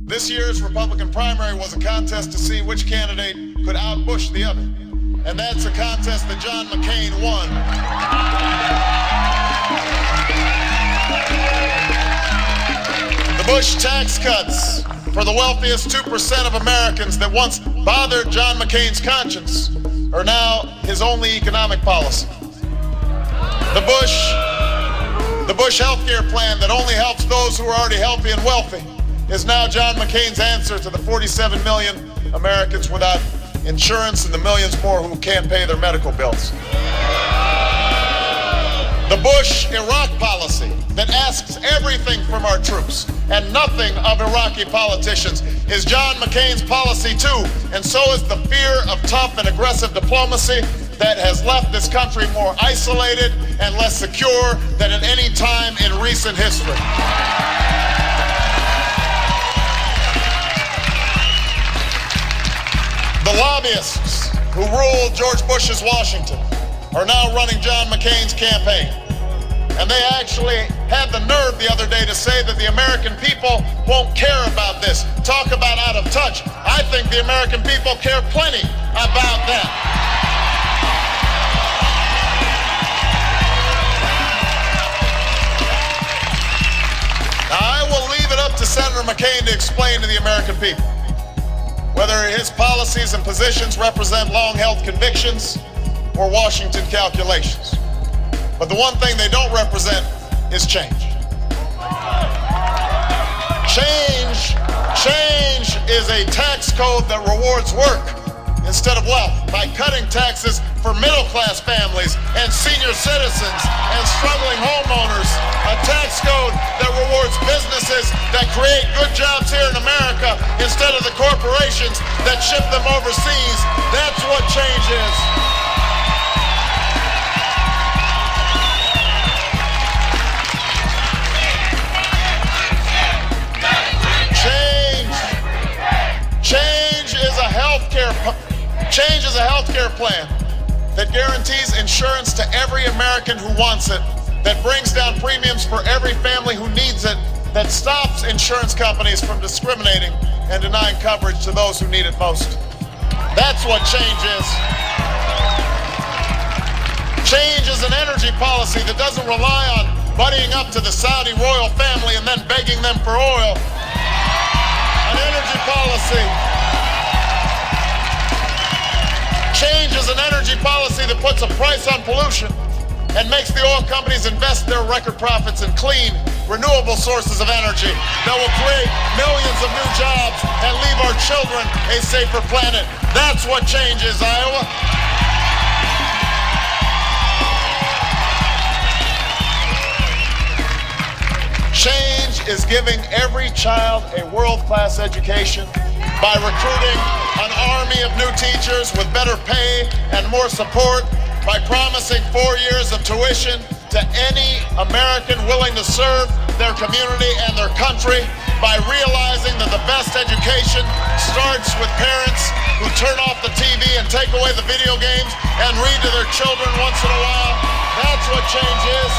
This year's Republican primary was a contest to see which candidate could out-Bush the other. And that's a contest that John McCain won. The Bush tax cuts for the wealthiest 2% of Americans that once bothered John McCain's conscience are now his only economic policy. The Bush healthcare plan that only helps those who are already healthy and wealthy is now John McCain's answer to the 47 million Americans without insurance and the millions more who can't pay their medical bills. The Bush Iraq policy that asks everything from our troops and nothing of Iraqi politicians is John McCain's policy too, and so is the fear of tough and aggressive diplomacy that has left this country more isolated and less secure than at any time in recent history. The lobbyists who ruled George Bush's Washington are now running John McCain's campaign. And they actually had the nerve the other day to say that the American people won't care about this. Talk about out of touch. I think the American people care plenty about that. Now, I will leave it up to Senator McCain to explain to the American people whether his policies and positions represent long-held convictions or Washington calculations. But the one thing they don't represent is change. Change is a tax code that rewards work instead of wealth by cutting taxes for middle-class families and senior citizens and struggling homeowners. A tax code that rewards businesses that create good jobs here in America instead of the corporations that ship them overseas. That's what change is. Change is a healthcare plan that guarantees insurance to every American who wants it, that brings down premiums for every family who needs it, that stops insurance companies from discriminating and denying coverage to those who need it most. That's what change is. Change is an energy policy that doesn't rely on buddying up to the Saudi royal family and then begging them for oil. An energy policy. Change is an energy policy that puts a price on pollution and makes the oil companies invest their record profits in clean, renewable sources of energy that will create millions of new jobs and leave our children a safer planet. That's what change is, Iowa. Change is giving every child a world-class education by recruiting an army of new teachers with better pay and more support, by promising 4 years of tuition to any American willing to serve their community and their country, by realizing that the best education starts with parents who turn off the TV and take away the video games and read to their children once in a while. That's what change is.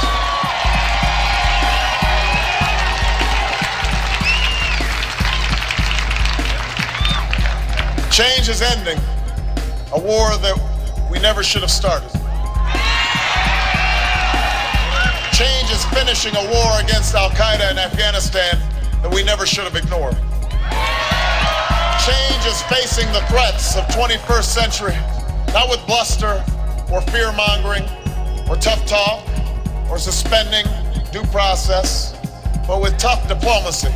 Change is ending a war that we never should have started. Change is finishing a war against Al-Qaeda in Afghanistan that we never should have ignored. Change is facing the threats of 21st century, not with bluster or fear-mongering or tough talk or suspending due process, but with tough diplomacy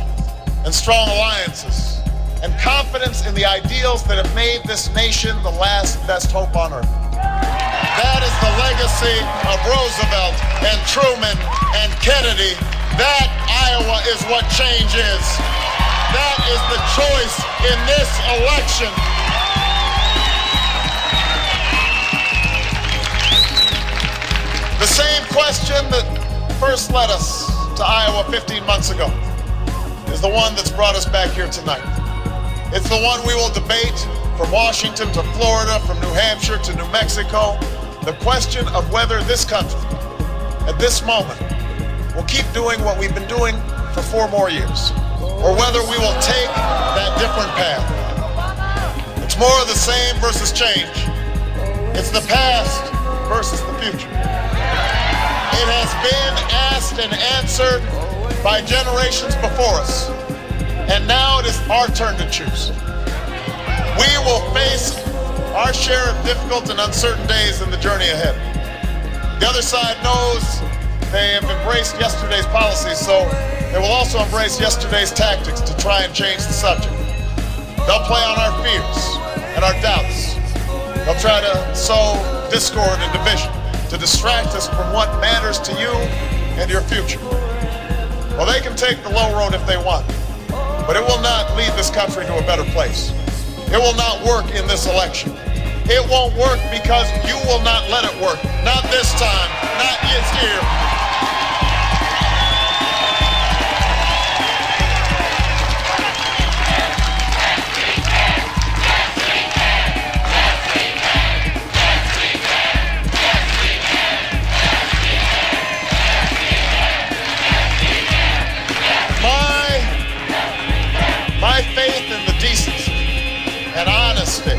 and strong alliances and confidence in the ideals that have made this nation the last best hope on earth. That is the legacy of Roosevelt and Truman and Kennedy. That, Iowa, is what change is. That is the choice in this election. The same question that first led us to Iowa 15 months ago is the one that's brought us back here tonight. It's the one we will debate from Washington to Florida, from New Hampshire to New Mexico. The question of whether this country, at this moment, will keep doing what we've been doing for 4 more years. or whether we will take that different path. It's more of the same versus change. It's the past versus the future. It has been asked and answered by generations before us, and now it is our turn to choose. We will face our share of difficult and uncertain days in the journey ahead. The other side knows they have embraced yesterday's policies, so they will also embrace yesterday's tactics to try and change the subject. They'll play on our fears and our doubts. They'll try to sow discord and division to distract us from what matters to you and your future. Well, they can take the low road if they want, but it will not lead this country to a better place. It will not work in this election. It won't work because you will not let it work. Not this time, not this year. My faith in the decency and honesty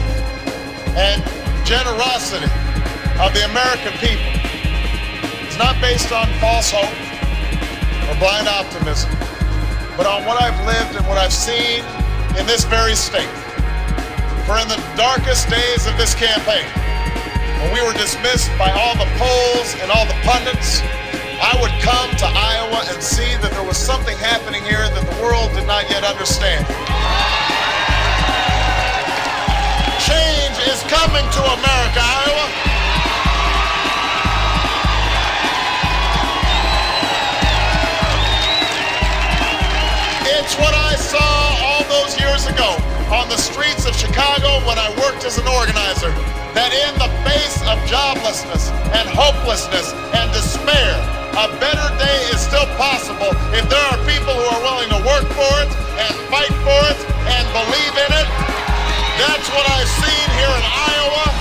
and generosity of the American people is not based on false hope or blind optimism, but on what I've lived and what I've seen in this very state. For in the darkest days of this campaign, when we were dismissed by all the polls and all the pundits, I would come to Iowa and see that there was something happening here that the world did not yet understand. Change is coming to America, Iowa. It's what I saw all those years ago on the streets of Chicago when I worked as an organizer, that in the face of joblessness and hopelessness and despair, a better day is still possible if there are people who are willing to work for it and fight for it and believe in it. That's what I've seen here in Iowa.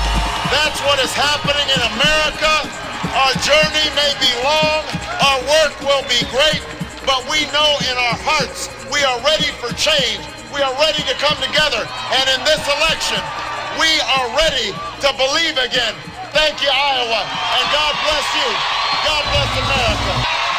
That's what is happening in America. Our journey may be long, our work will be great, but we know in our hearts we are ready for change. We are ready to come together. And in this election, we are ready to believe again. Thank you, Iowa, and God bless you. God bless America.